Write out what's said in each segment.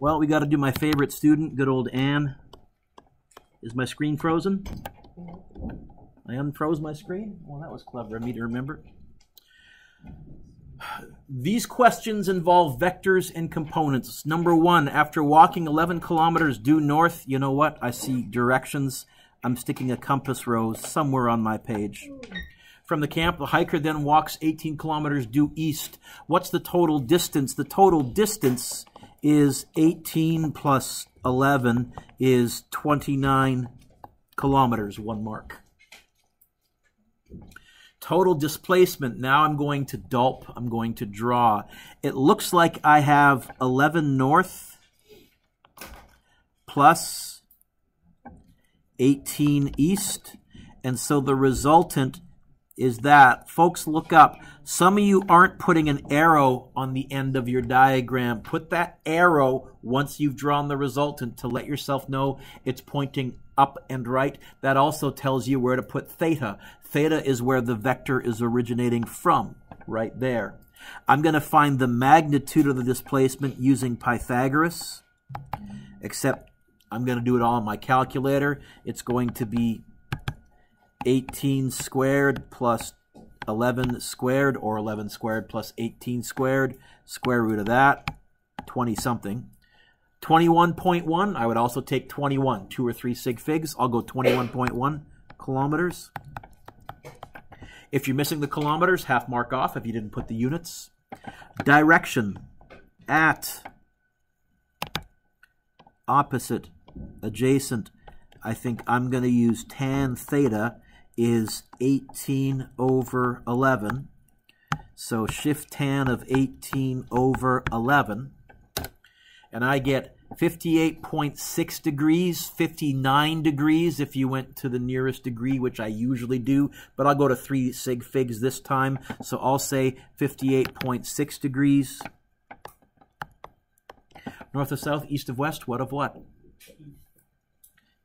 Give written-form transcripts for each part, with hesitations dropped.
Well, we got to do my favorite student, good old Anne. Is my screen frozen? I unfroze my screen? Well, that was clever of me to remember. These questions involve vectors and components. Number one, after walking 11 kilometers due north, you know what? I see directions. I'm sticking a compass rose somewhere on my page. From the camp, the hiker then walks 18 kilometers due east. What's the total distance? The total distance is 18 plus 11 is 29 kilometers, 1 mark. Total displacement, now I'm going to dulp, I'm going to draw. It looks like I have 11 north plus 18 east, and so the resultant is that. Folks, look up. Some of you aren't putting an arrow on the end of your diagram. Put that arrow once you've drawn the resultant to let yourself know it's pointing up and right. That also tells you where to put theta. Theta is where the vector is originating from, right there. I'm going to find the magnitude of the displacement using Pythagoras, except I'm going to do it all on my calculator. It's going to be 18 squared plus 11 squared, or 11 squared plus 18 squared, square root of that, 20-something. 21.1, I would also take 21, 2 or 3 sig figs. I'll go 21.1 kilometers. If you're missing the kilometers, half mark off if you didn't put the units. Direction, at, opposite, adjacent. I think I'm going to use tan theta is 18 over 11. So shift tan of 18 over 11. And I get 58.6 degrees, 59 degrees if you went to the nearest degree, which I usually do. But I'll go to 3 sig figs this time. So I'll say 58.6 degrees. North of south, east of west, what of what?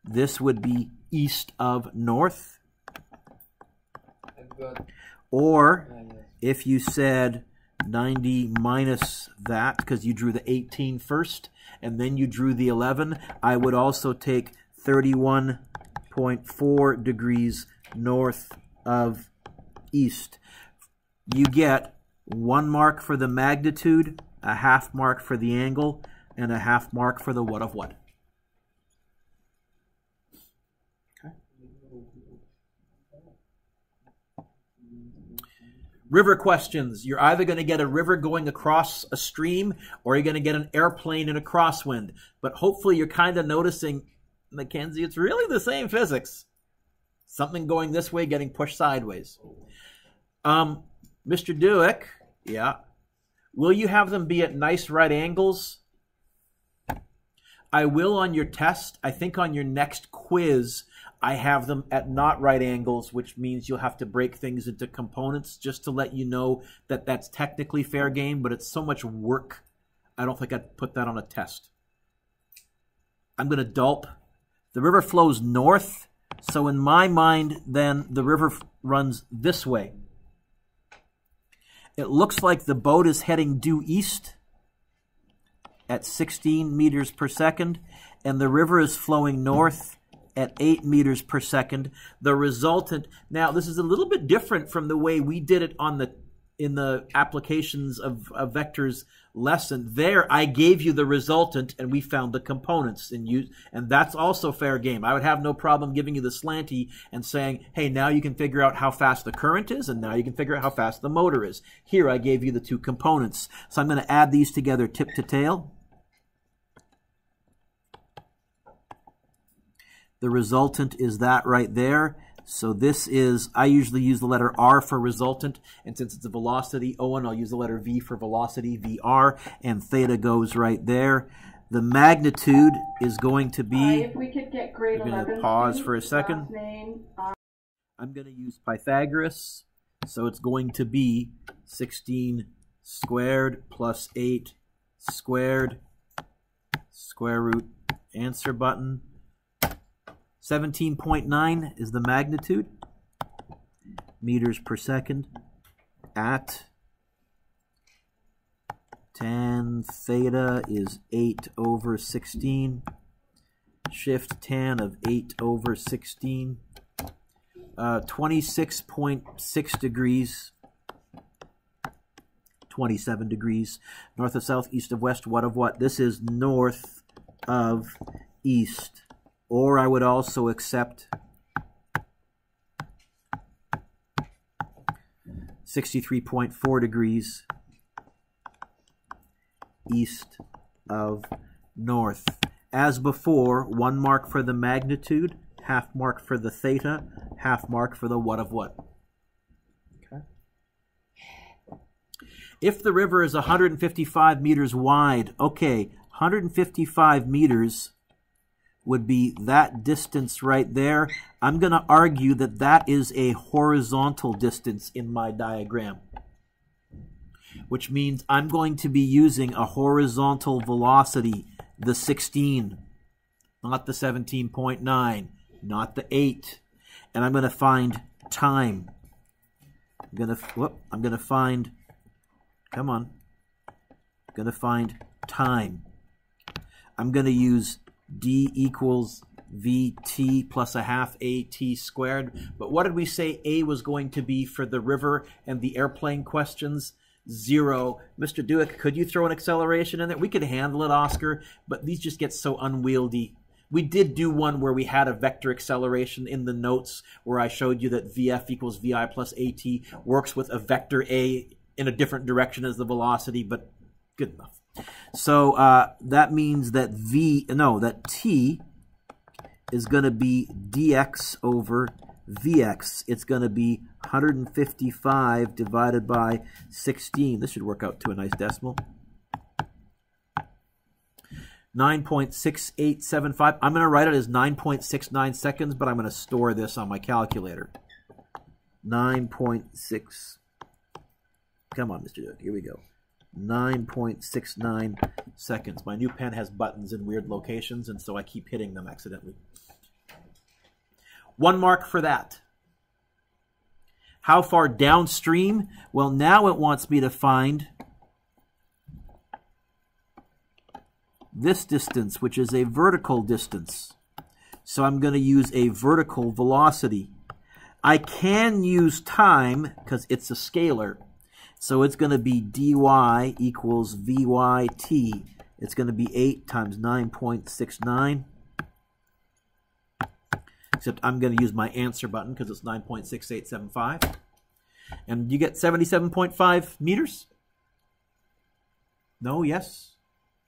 This would be east of north. Or if you said 90 minus that, because you drew the 18 first, and then you drew the 11, I would also take 31.4 degrees north of east. You get 1 mark for the magnitude, a half mark for the angle, and a half mark for the what of what. River questions. You're either going to get a river going across a stream, or you're going to get an airplane in a crosswind. But hopefully you're kind of noticing, Mackenzie, it's really the same physics. Something going this way getting pushed sideways. Mr. Dueck, yeah. Will you have them be at nice right angles? I will on your test. I think on your next quiz, I have them at not right angles, which means you'll have to break things into components just to let you know that that's technically fair game, but it's so much work, I don't think I'd put that on a test. I'm going to dulp. The river flows north, so in my mind, then the river runs this way. It looks like the boat is heading due east at 16 meters per second, and the river is flowing north at 8 meters per second. The resultant, now this is a little bit different from the way we did it on in the applications of vectors lesson. There I gave you the resultant and we found the components, and that's also fair game. I would have no problem giving you the slanty and saying, hey, now you can figure out how fast the current is, and now you can figure out how fast the motor is. Here I gave you the 2 components. So I'm going to add these together tip to tail. The resultant is that right there. So this is, I usually use the letter R for resultant, and since it's a velocity, Owen, I'll use the letter V for velocity, VR, and theta goes right there. The magnitude is going to be, if we could get grade 11, I'm going to pause for a second. I'm going to use Pythagoras, so it's going to be 16 squared plus 8 squared, square root, answer button. 17.9 is the magnitude, meters per second, at Tan theta is 8 over 16. Shift tan of 8 over 16. 26.6 degrees. 27 degrees. North of south, east of west, what of what? This is north of east. Or I would also accept 63.4 degrees east of north. As before, 1 mark for the magnitude, half mark for the theta, half mark for the what of what. Okay. If the river is 155 meters wide, okay, 155 meters would be that distance right there. I'm going to argue that that is a horizontal distance in my diagram, which means I'm going to be using a horizontal velocity, the 16, not the 17.9, not the 8. And I'm going to find time. I'm going to find, come on, I'm going to find time. I'm going to use d equals vt plus a half at squared. But what did we say a was going to be for the river and the airplane questions? 0. Mr. Dueck, could you throw an acceleration in there? We could handle it, Oscar, but these just get so unwieldy. We did do one where we had a vector acceleration in the notes where I showed you that vf equals vi plus at works with a vector a in a different direction as the velocity, but good enough. So that means that that t is going to be dx over vx. It's going to be 155 divided by 16. This should work out to a nice decimal. 9.6875. I'm going to write it as 9.69 seconds, but I'm going to store this on my calculator. 9.6. Come on, Mr. Dueck. Here we go. 9.69 seconds. My new pen has buttons in weird locations, and so I keep hitting them accidentally. 1 mark for that. How far downstream? Well, now it wants me to find this distance, which is a vertical distance. So I'm going to use a vertical velocity. I can use time because it's a scalar. So it's going to be dy equals vyt. It's going to be 8 times 9.69. Except I'm going to use my answer button because it's 9.6875. And you get 77.5 meters? No, yes?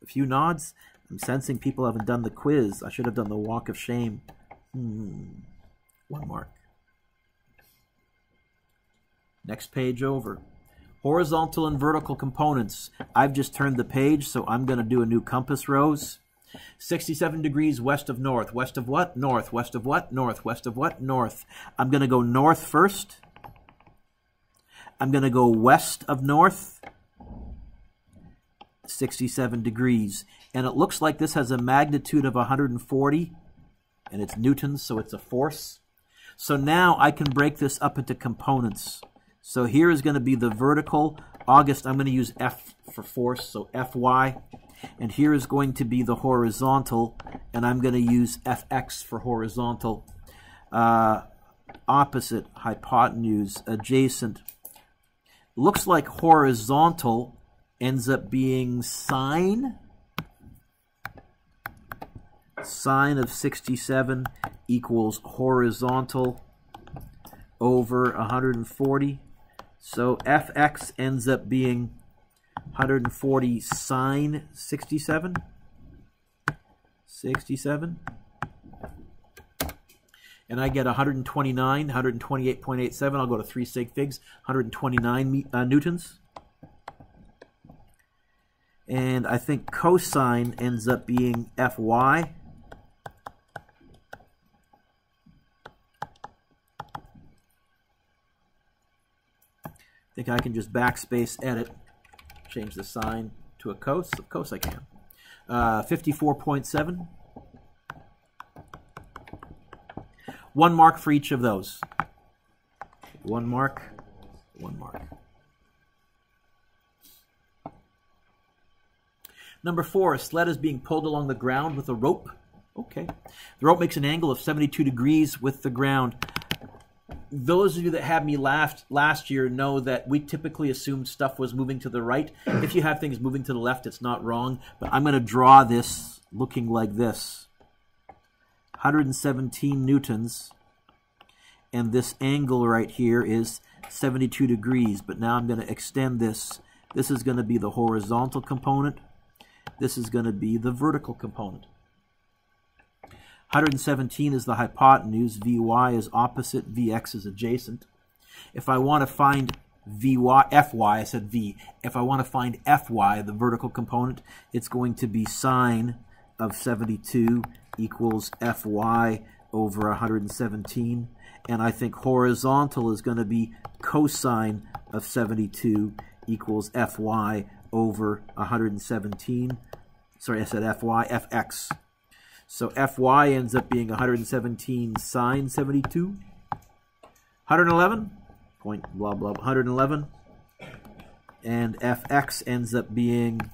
A few nods? I'm sensing people haven't done the quiz. I should have done the walk of shame. 1 mark. Next page over. Horizontal and vertical components. I've just turned the page, so I'm going to do a new compass rose. 67 degrees west of north. West of what? North. West of what? North. West of what? North. I'm going to go north first. I'm going to go west of north. 67 degrees. And it looks like this has a magnitude of 140. And it's newtons, so it's a force. So now I can break this up into components. So here is going to be the vertical. August, I'm going to use F for force, so Fy. And here is going to be the horizontal, and I'm going to use Fx for horizontal. Opposite, hypotenuse, adjacent. Looks like horizontal ends up being sine. Sine of 67 equals horizontal over 140. So Fx ends up being 140 sine 67. 67. And I get 129, 128.87. I'll go to 3 sig figs. 129 newtons. And I think cosine ends up being Fy. I think I can just backspace edit, change the sine to a cos. Of course I can. 54.7. 1 mark for each of those. 1 mark, 1 mark. Number 4, a sled is being pulled along the ground with a rope. Okay. The rope makes an angle of 72 degrees with the ground. Those of you that had me last year know that we typically assumed stuff was moving to the right. If you have things moving to the left, it's not wrong. But I'm going to draw this looking like this. 117 newtons. And this angle right here is 72 degrees. But now I'm going to extend this. This is going to be the horizontal component. This is going to be the vertical component. 117 is the hypotenuse, Vy is opposite, Vx is adjacent. If I want to find Fy, I said V. If I want to find Fy, the vertical component, it's going to be sine of 72 equals Fy over 117. And I think horizontal is going to be cosine of 72 equals Fy over 117. Sorry, I said Fy, Fx. So Fy ends up being 117 sine 72. 111, point blah, blah, 111. And Fx ends up being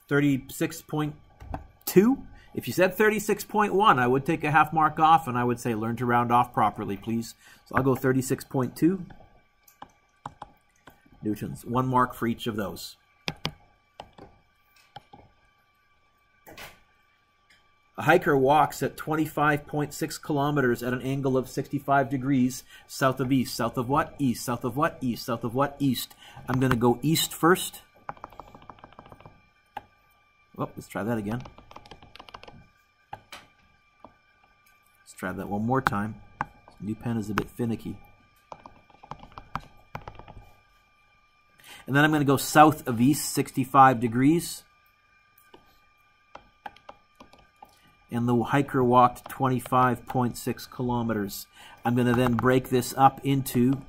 36.2. If you said 36.1, I would take a half mark off and I would say learn to round off properly, please. So I'll go 36.2 newtons. 1 mark for each of those. A hiker walks at 25.6 kilometers at an angle of 65 degrees south of east. South of what? East. South of what? East. South of what? East. I'm going to go east first. Oh, let's try that again. Let's try that one more time. This new pen is a bit finicky. And then I'm going to go south of east, 65 degrees. And the hiker walked 25.6 kilometers. I'm going to then break this up into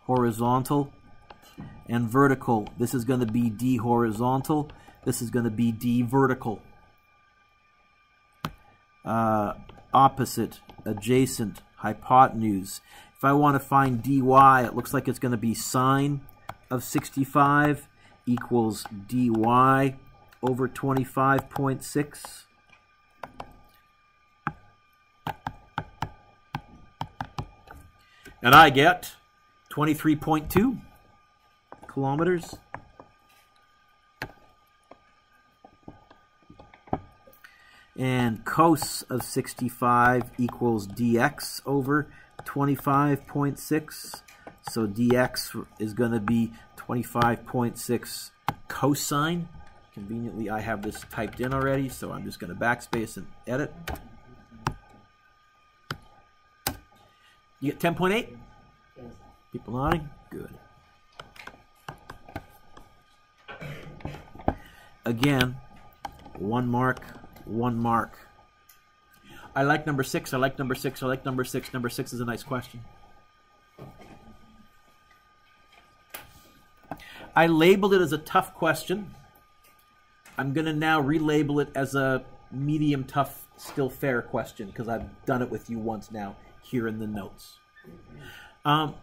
horizontal and vertical. This is going to be D horizontal. This is going to be D vertical. Opposite, adjacent, hypotenuse. If I want to find dy, it looks like it's going to be sine of 65 equals dy over 25.6. And I get 23.2 kilometers. And cos of 65 equals dx over 25.6. So dx is going to be 25.6 cosine. Conveniently, I have this typed in already, so I'm just going to backspace and edit. You get 10.8? Yes. People nodding? Good. Again, 1 mark, 1 mark. I like number 6, I like number 6, I like number 6. Number 6 is a nice question. I labeled it as a tough question. I'm going to now relabel it as a medium tough, still fair question because I've done it with you once now here in the notes. On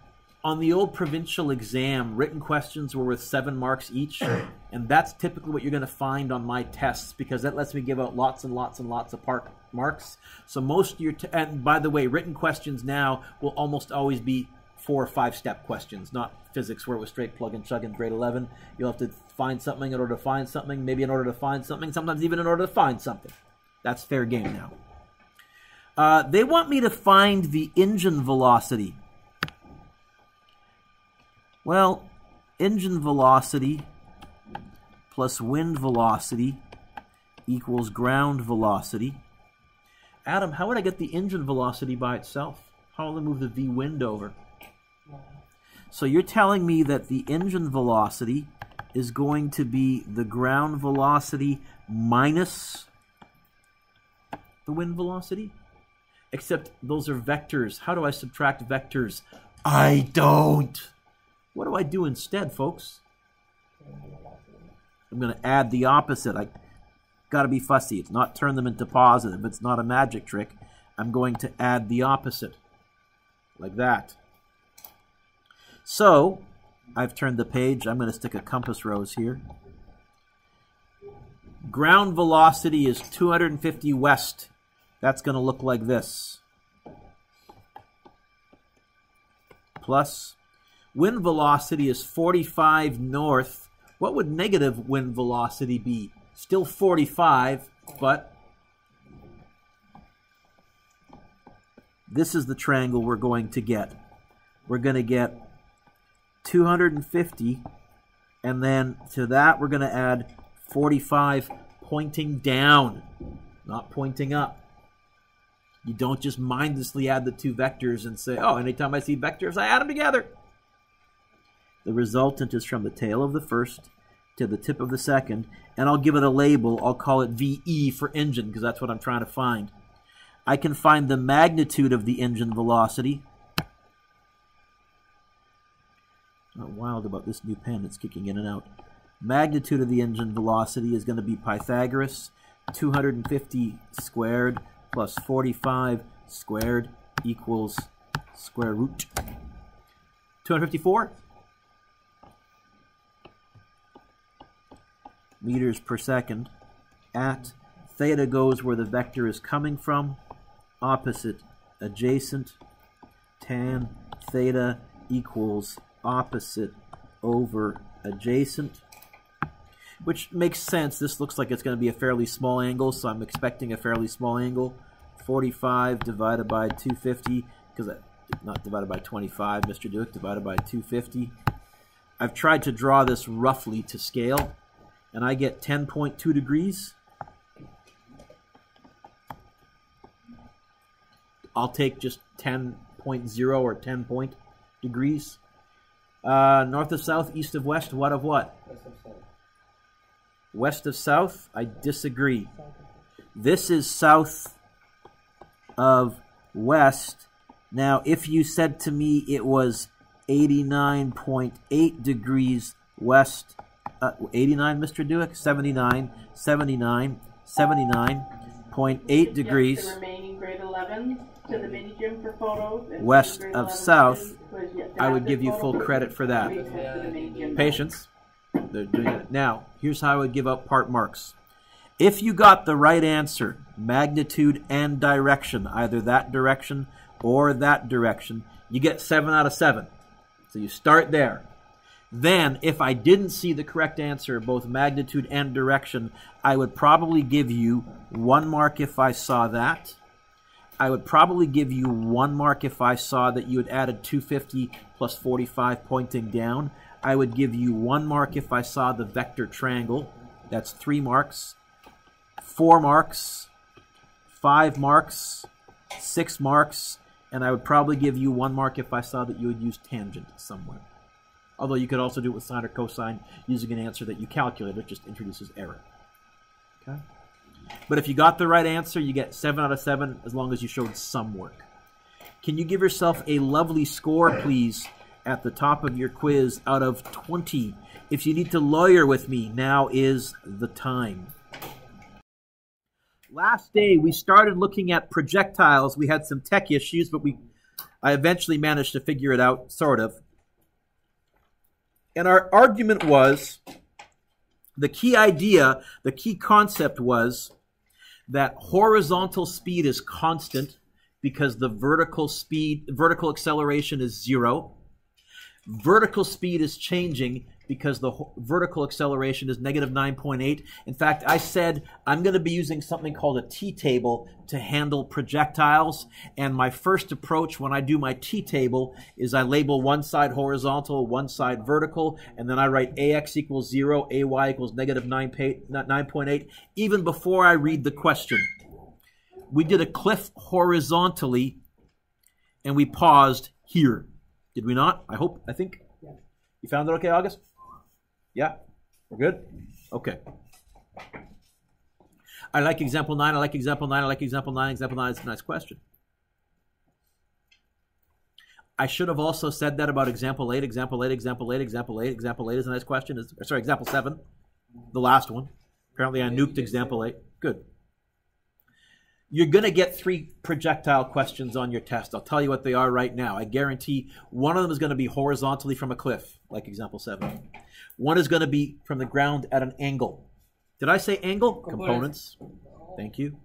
the old provincial exam, written questions were worth 7 marks each, and that's typically what you're going to find on my tests because that lets me give out lots and lots and lots of marks. So most of your, and by the way, written questions now will almost always be 4 or 5 step questions, not physics where it was straight plug and chug in grade 11. You'll have to find something in order to find something, maybe in order to find something, sometimes even in order to find something. That's fair game now. They want me to find the engine velocity. Well, engine velocity plus wind velocity equals ground velocity. Adam, how would I get the engine velocity by itself? How will I move the v wind over? So you're telling me that the engine velocity is going to be the ground velocity minus the wind velocity? Except those are vectors. How do I subtract vectors? I don't. What do I do instead, folks? I'm going to add the opposite. I got to be fussy. It's not turn them into positive. It's not a magic trick. I'm going to add the opposite. Like that. So I've turned the page. I'm going to stick a compass rose here. Ground velocity is 250 west. That's going to look like this. Plus, wind velocity is 45 north. What would negative wind velocity be? Still 45, but this is the triangle we're going to get. We're going to get 250, and then to that we're going to add 45 pointing down, not pointing up. You don't just mindlessly add the two vectors and say, oh, anytime I see vectors, I add them together. The resultant is from the tail of the first to the tip of the second, and I'll give it a label. I'll call it VE for engine, because that's what I'm trying to find. I can find the magnitude of the engine velocity. Not wild about this new pen, it's kicking in and out. Magnitude of the engine velocity is going to be Pythagoras, 250 squared plus 45 squared equals square root 254 meters per second. At theta goes where the vector is coming from, opposite adjacent, tan theta equals opposite over adjacent, which makes sense. This looks like it's going to be a fairly small angle, so I'm expecting a fairly small angle. 45 divided by 250, because not divided by 25, Mr. Dueck, divided by 250. I've tried to draw this roughly to scale, and I get 10.2 degrees. I'll take just 10.0 or 10 point degrees. North of south, east of west, what of what? West of south. West of south? I disagree. This is south of west. Now, if you said to me it was 89.8 degrees west, 89, Mr. Dueck? 79.8 degrees. Yes, the remaining grade 11 to the mini gym for photos. West of south, I would give you full credit for that. Patience. They're doing it. Now, here's how I would give out part marks. If you got the right answer, magnitude and direction, either that direction or that direction, you get 7 out of 7. So you start there. Then, if I didn't see the correct answer, both magnitude and direction, I would probably give you 1 mark if I saw that. I would probably give you 1 mark if I saw that you had added 250 plus 45 pointing down. I would give you 1 mark if I saw the vector triangle. That's 3 marks. 4 marks. 5 marks. 6 marks. And I would probably give you 1 mark if I saw that you had used tangent somewhere. Although you could also do it with sine or cosine using an answer that you calculated. It just introduces error. Okay? But if you got the right answer, you get 7 out of 7 as long as you showed some work. Can you give yourself a lovely score, please, at the top of your quiz out of 20? If you need to lawyer with me, now is the time. Last day, we started looking at projectiles. We had some tech issues, but I eventually managed to figure it out, sort of. And our argument was, the key idea, the key concept was that horizontal speed is constant because the vertical acceleration is 0. Vertical speed is changing because the vertical acceleration is negative 9.8. In fact, I said I'm going to be using something called a t-table to handle projectiles. And my first approach when I do my t-table is I label one side horizontal, one side vertical, and then I write ax equals 0, ay equals negative 9.8, even before I read the question. We did a cliff horizontally, and we paused here. Did we not? I think. Yeah. You found it okay, August? Yeah? We're good? Okay. I like example 9, I like example 9, I like example 9. Example 9 is a nice question. I should have also said that about example 8, example 8, example 8, example 8. Example 8 is a nice question. Sorry, example 7, the last one. Apparently I nuked example 8. Good. You're going to get 3 projectile questions on your test. I'll tell you what they are right now. I guarantee one of them is going to be horizontally from a cliff, like example 7. One is going to be from the ground at an angle. Did I say angle? Components. Thank you.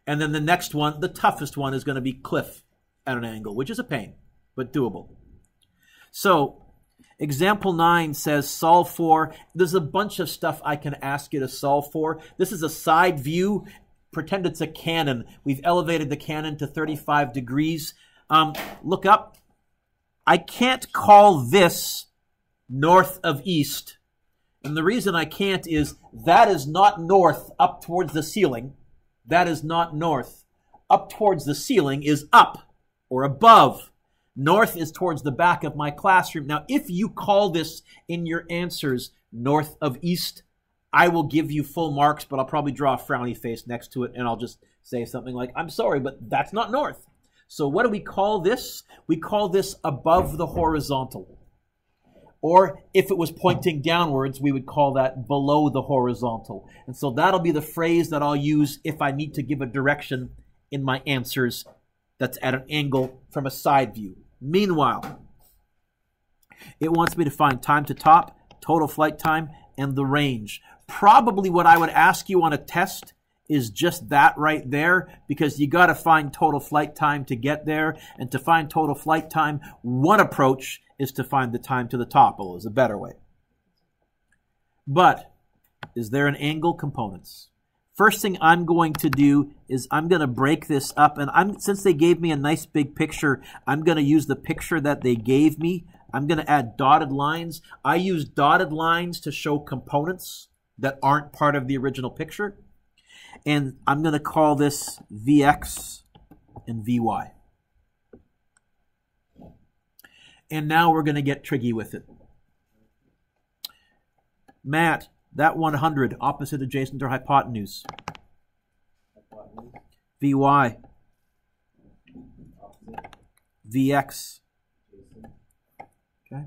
And then the next one, the toughest one, is going to be cliff at an angle, which is a pain, but doable. So example 9 says solve for. There's a bunch of stuff I can ask you to solve for. This is a side view. Pretend it's a cannon. We've elevated the cannon to 35 degrees. Look up. I can't call this north of east. And the reason I can't is that is not north up towards the ceiling. That is not north. Up towards the ceiling is up or above. North is towards the back of my classroom. Now, if you call this in your answers north of east, I will give you full marks, but I'll probably draw a frowny face next to it, and I'll just say something like, I'm sorry, but that's not north. So what do we call this? We call this above the horizontal. Or if it was pointing downwards, we would call that below the horizontal. And so that'll be the phrase that I'll use if I need to give a direction in my answers that's at an angle from a side view. Meanwhile, it wants me to find time to top, total flight time, and the range. Probably what I would ask you on a test is just that right there, because you got to find total flight time to get there. And to find total flight time, one approach is to find the time to the top, is a better way. But is there an angle? Components. First thing I'm going to do is I'm going to break this up, and since they gave me a nice big picture, I'm going to use the picture that they gave me. I'm going to add dotted lines. I use dotted lines to show components that aren't part of the original picture. And I'm going to call this Vx and Vy. And now we're going to get tricky with it. Matt, that 100, opposite, adjacent, or hypotenuse? Vy. Vx. Okay.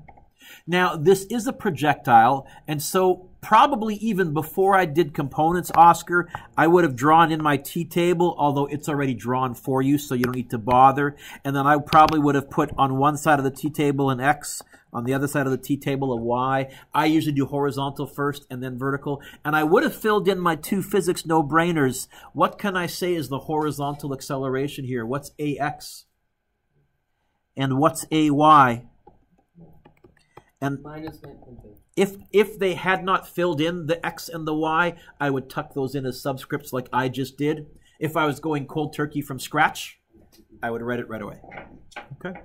Now, this is a projectile, and so probably even before I did components, Oscar, I would have drawn in my t-table, although it's already drawn for you, so you don't need to bother. And then I probably would have put on one side of the t-table an x, on the other side of the t-table a y. I usually do horizontal first and then vertical. And I would have filled in my 2 physics no-brainers. What can I say is the horizontal acceleration here? What's ax? And what's ay? And if they had not filled in the x and the y, I would tuck those in as subscripts like I just did. If I was going cold turkey from scratch, I would write it right away. Okay.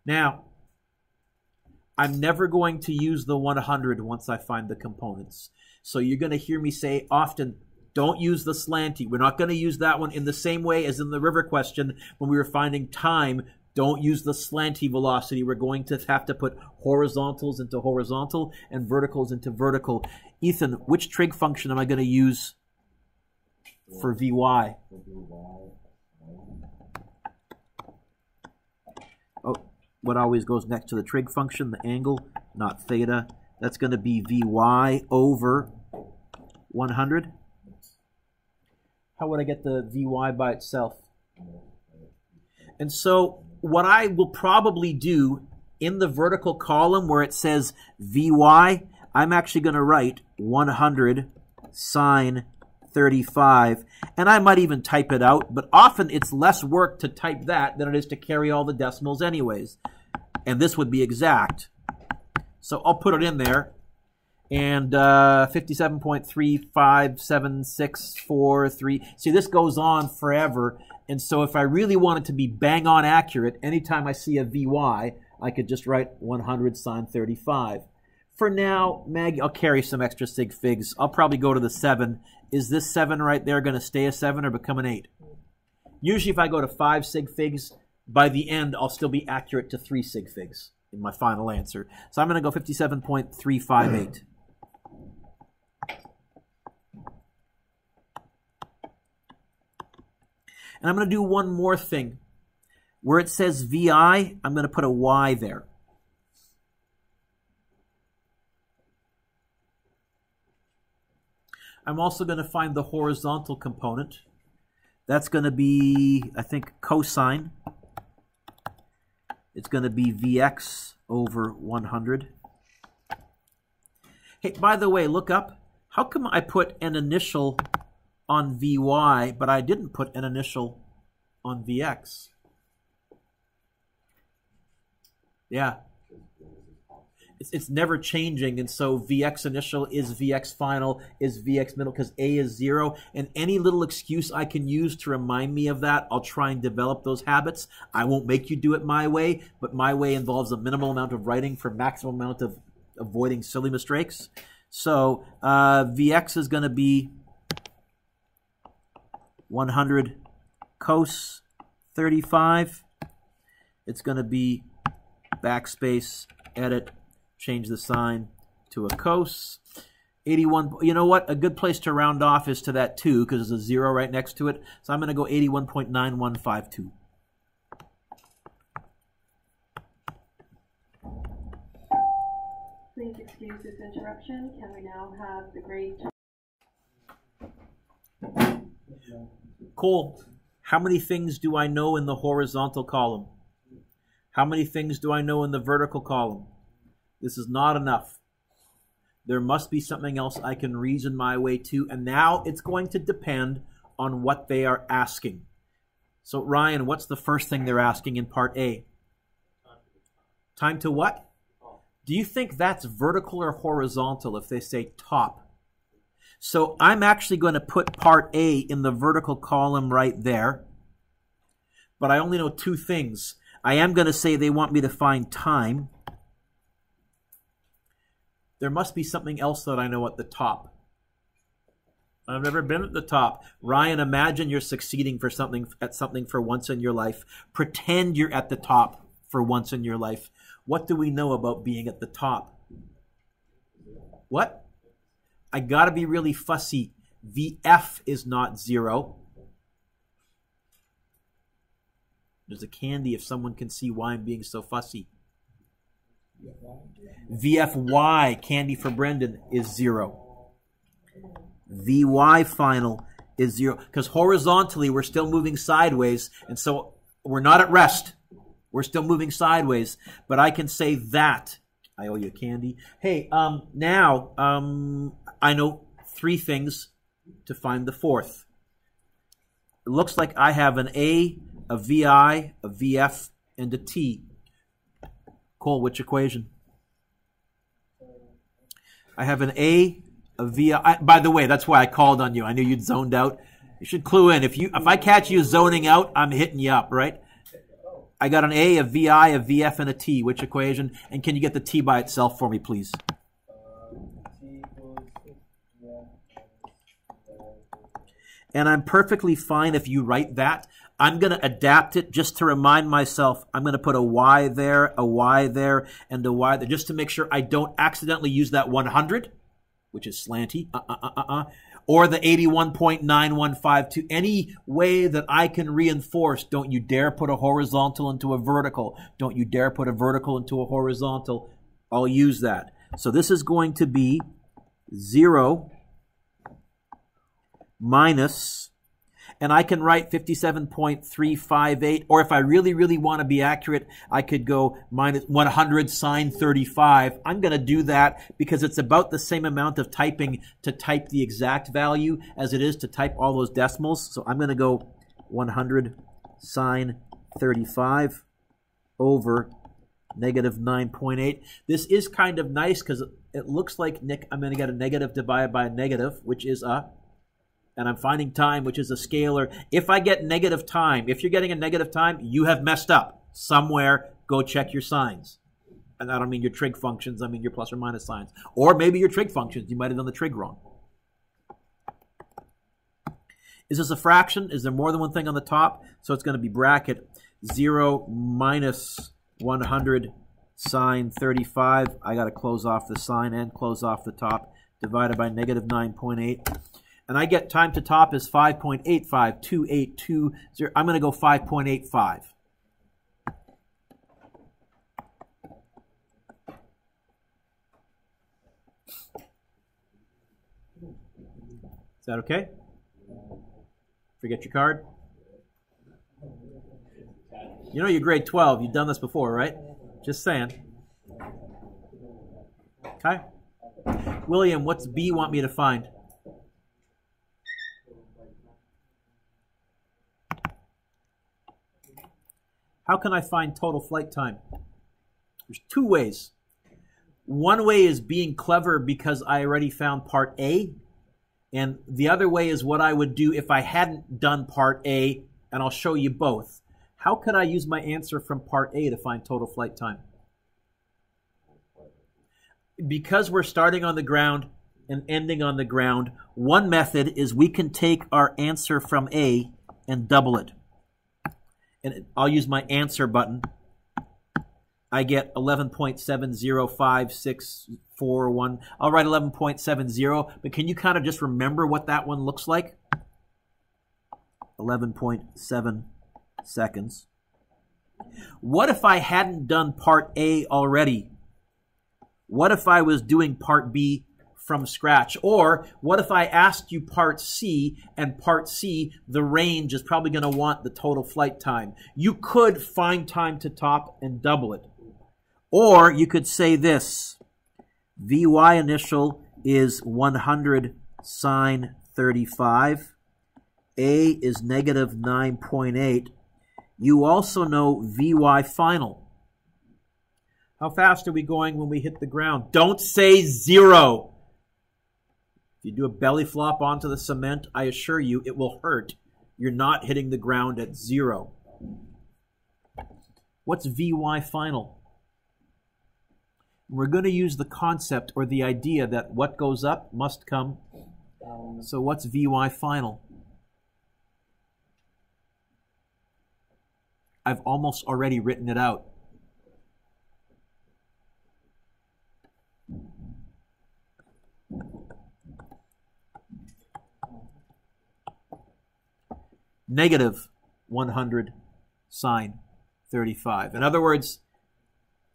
Now, I'm never going to use the 100 once I find the components. So you're going to hear me say often, don't use the slanty. We're not going to use that one in the same way as in the river question when we were finding time. Don't use the slanty velocity. We're going to have to put horizontals into horizontal and verticals into vertical. Ethan, which trig function am I going to use for Vy? Oh, what always goes next to the trig function? The angle, not theta. That's going to be Vy over 100. How would I get the Vy by itself? And so what I will probably do in the vertical column where it says Vy, I'm actually going to write 100 sine 35. And I might even type it out, but often it's less work to type that than it is to carry all the decimals anyways. And this would be exact. So I'll put it in there. And 57.35764.3. See, this goes on forever. And so if I really wanted to be bang on accurate, anytime I see a Vy, I could just write 100 sine 35. For now, Maggie, I'll carry some extra sig figs. I'll probably go to the 7. Is this 7 right there going to stay a 7 or become an 8? Usually if I go to 5 sig figs, by the end I'll still be accurate to 3 sig figs in my final answer. So I'm going to go 57.358. And I'm going to do one more thing. Where it says VI, I'm going to put a Y there. I'm also going to find the horizontal component. That's going to be, I think, cosine. It's going to be Vx over 100. Hey, by the way, look up. How come I put an initial on Vy, but I didn't put an initial on Vx? Yeah. It's never changing, and so Vx initial is Vx final, is Vx middle, because A is 0. And any little excuse I can use to remind me of that, I'll try and develop those habits. I won't make you do it my way, but my way involves a minimal amount of writing for maximum amount of avoiding silly mistakes. So Vx is going to be 100 cos 35. It's going to be backspace, edit, change the sign to a cos. 81, you know what? A good place to round off is to that 2 because there's a 0 right next to it. So I'm going to go 81.9152. Please excuse this interruption. Can we now have the grade? Cole, how many things do I know in the horizontal column? How many things do I know in the vertical column? This is not enough. There must be something else I can reason my way to, and now it's going to depend on what they are asking. So, Ryan, what's the first thing they're asking in part A? Time to what? Do you think that's vertical or horizontal if they say top? So I'm actually going to put part A in the vertical column right there, but I only know 2 things. I am going to say they want me to find time. There must be something else that I know at the top. I've never been at the top. Ryan, imagine you're succeeding for something for once in your life. Pretend you're at the top for once in your life. What do we know about being at the top? What? I got to be really fussy. Vf is not 0. There's a candy if someone can see why I'm being so fussy. Vfy, candy for Brendan, is 0. Vy final is 0. Because horizontally, we're still moving sideways, and so we're not at rest. We're still moving sideways. But I can say that. I owe you candy. Hey, now I know 3 things to find the 4th. It looks like I have an A, a Vi, a Vf, and a T. Cole, which equation? I have an A, a Vi. By the way, that's why I called on you. I knew you'd zoned out. You should clue in. If I catch you zoning out, I'm hitting you up, right? I got an A, a Vi, a Vf, and a T. Which equation? And can you get the T by itself for me, please? And I'm perfectly fine if you write that. I'm going to adapt it just to remind myself. I'm going to put a Y there, and a Y there, just to make sure I don't accidentally use that 100, which is slanty, or the 81.9152. Any way that I can reinforce, don't you dare put a horizontal into a vertical. Don't you dare put a vertical into a horizontal. I'll use that. So this is going to be 0 minus, and I can write 57.358, or if I really, really want to be accurate, I could go minus 100 sine 35. I'm going to do that because it's about the same amount of typing to type the exact value as it is to type all those decimals. So I'm going to go 100 sine 35 over negative 9.8. This is kind of nice because it looks like, Nick, I'm going to get a negative divided by a negative, which is a, and I'm finding time, which is a scalar. If I get negative time, if you're getting a negative time, you have messed up. Somewhere, go check your signs. And I don't mean your trig functions, I mean your plus or minus signs. Or maybe your trig functions. You might have done the trig wrong. Is this a fraction? Is there more than one thing on the top? So it's going to be bracket 0 minus 100 sine 35. I got to close off the sign and close off the top, divided by negative 9.8. And I get time to top is 5.85282. I'm going to go 5.85. that okay? Forget your card? You know you're grade 12. You've done this before, right? Just saying. Okay. William, what's B want me to find? How can I find total flight time? There's two ways. One way is being clever because I already found part A. And the other way is what I would do if I hadn't done part A, and I'll show you both. How could I use my answer from part A to find total flight time? Because we're starting on the ground and ending on the ground, one method is we can take our answer from A and double it. And I'll use my answer button. I get 11.705641. I'll write 11.70, but can you kind of just remember what that one looks like? 11.7 seconds. What if I hadn't done part A already? What if I was doing part B from scratch? Or what if I asked you part C, and part C, the range is probably going to want the total flight time. You could find time to top and double it. Or you could say this, Vy initial is 100 sine 35. A is negative 9.8. You also know Vy final. How fast are we going when we hit the ground? Don't say 0. If you do a belly flop onto the cement, I assure you it will hurt. You're not hitting the ground at 0. What's Vy final? We're going to use the concept or the idea that what goes up must come. So what's Vy final? I've almost already written it out. Negative 100 sine 35. In other words,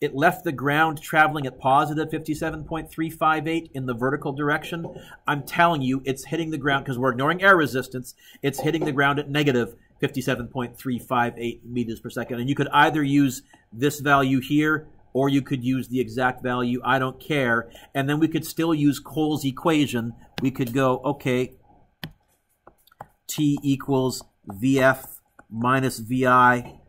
it left the ground traveling at positive 57.358 in the vertical direction. I'm telling you, it's hitting the ground, because we're ignoring air resistance, it's hitting the ground at negative 57.358 meters per second. And you could either use this value here, or you could use the exact value. I don't care. And then we could still use Cole's equation. We could go, okay, T equals VF minus VI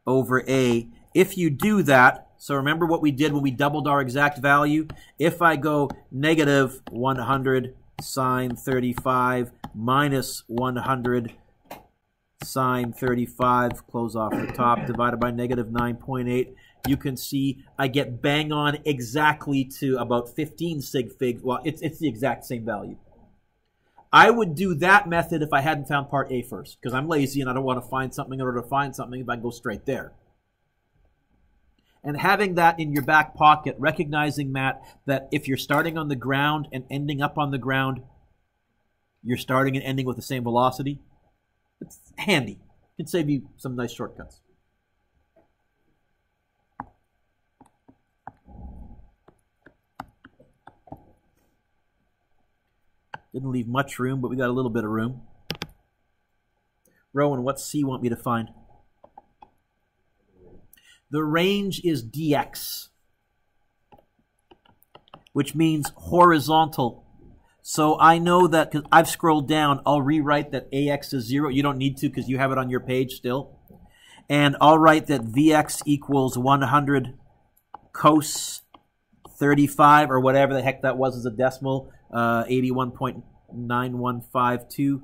over A. If you do that, so remember what we did when we doubled our exact value? If I go negative 100 sine 35 minus 100 sine 35, close off the top, divided by negative 9.8, you can see I get bang on exactly to about 15 sig figs. Well, it's the exact same value. I would do that method if I hadn't found part A first, because I'm lazy and I don't want to find something in order to find something if I go straight there. And having that in your back pocket, recognizing, Matt, that if you're starting on the ground and ending up on the ground, you're starting and ending with the same velocity, it's handy. It can save you some nice shortcuts. Didn't leave much room, but we got a little bit of room. Rowan, what's C want me to find? The range is dx, which means horizontal. So I know that, because I've scrolled down, I'll rewrite that ax is 0. You don't need to because you have it on your page still. And I'll write that vx equals 100 cos 35, or whatever the heck that was as a decimal, 81.9152.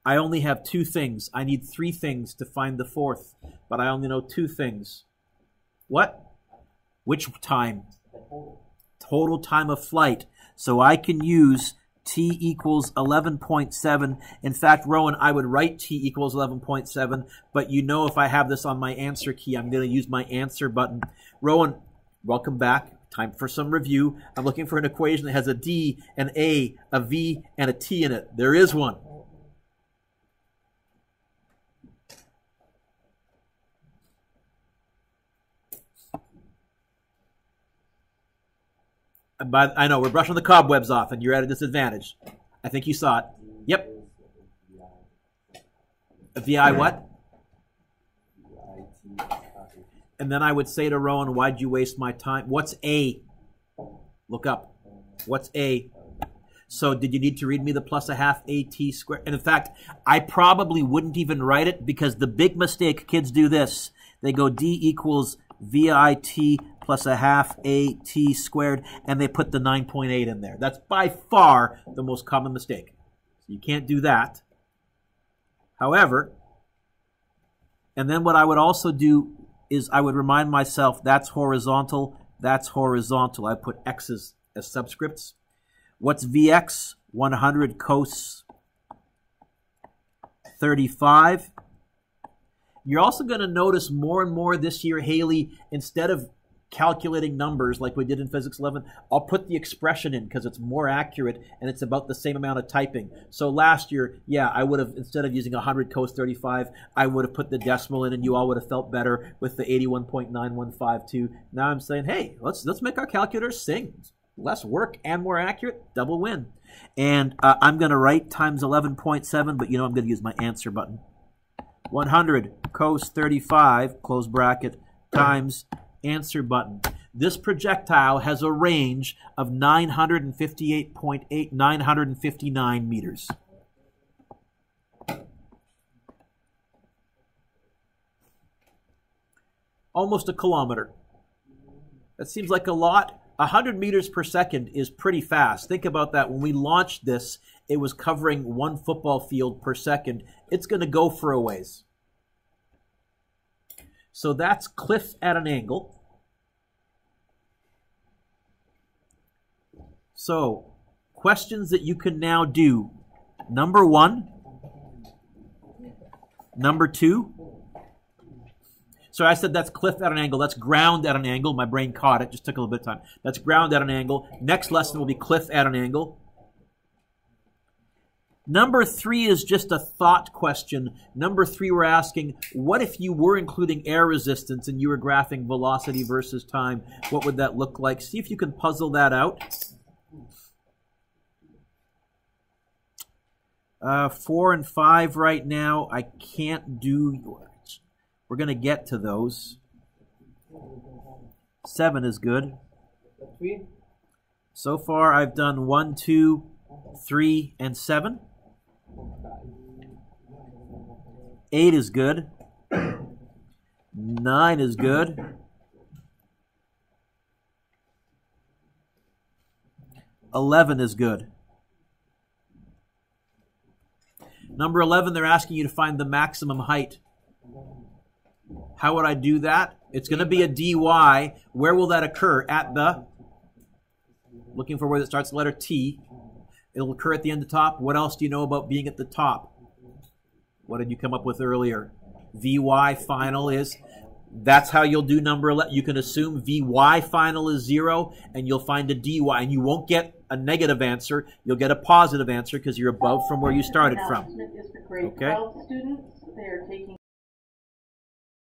I only have two things. I need three things to find the fourth, but I only know two things. What? Which time? Total time of flight. So I can use T equals 11.7. In fact, Rowan, I would write T equals 11.7, but you know if I have this on my answer key, I'm going to use my answer button. Rowan, welcome back. Time for some review. I'm looking for an equation that has a D, an A, a V, and a T in it. There is one. But I know we're brushing the cobwebs off, and you're at a disadvantage. I think you saw it. Yep. A VI what? And then I would say to Rowan, why'd you waste my time? What's A? Look up. What's A? So did you need to read me the plus a half AT squared? And in fact, I probably wouldn't even write it because the big mistake kids do this. They go D equals VIT plus a half AT squared, and they put the 9.8 in there. That's by far the most common mistake. So you can't do that. However, and then what I would also do is I would remind myself that's horizontal, that's horizontal. I put X's as subscripts. What's Vx? 100 cos 35. You're also going to notice more and more this year, Haley, instead of calculating numbers like we did in Physics 11, I'll put the expression in because it's more accurate and it's about the same amount of typing. So last year, yeah, I would have, instead of using 100 cos 35, I would have put the decimal in and you all would have felt better with the 81.9152. Now I'm saying, hey, let's make our calculators sing. Less work and more accurate, double win. And I'm going to write times 11.7, but you know I'm going to use my answer button. 100 cos 35, close bracket, times answer button. This projectile has a range of 958.8, 959 meters. Almost a kilometer. That seems like a lot. 100 meters per second is pretty fast. Think about that. When we launched this, it was covering 1 football field per second. It's going to go for a ways. So that's cliff at an angle. So, questions that you can now do. Number 1. Number 2. So I said that's cliff at an angle. That's ground at an angle. My brain caught it. Just took a little bit of time. That's ground at an angle. Next lesson will be cliff at an angle. Number 3 is just a thought question. Number 3, we're asking, what if you were including air resistance and you were graphing velocity versus time? What would that look like? See if you can puzzle that out. 4 and 5 right now. I can't do... We're going to get to those. 7 is good. So far, I've done 1, 2, 3, and 7. 8 is good. 9 is good. 11 is good. Number 11, they're asking you to find the maximum height. How would I do that? It's going to be a dy. Where will that occur? At the, looking for where it starts the letter T. It'll occur at the end of the top. What else do you know about being at the top? What did you come up with earlier? Vy final is, that's how you'll do number 11. You can assume Vy final is 0, and you'll find a dy. And you won't get a negative answer. You'll get a positive answer because you're above from where you started from. Announcement is for grade 12 students. They are taking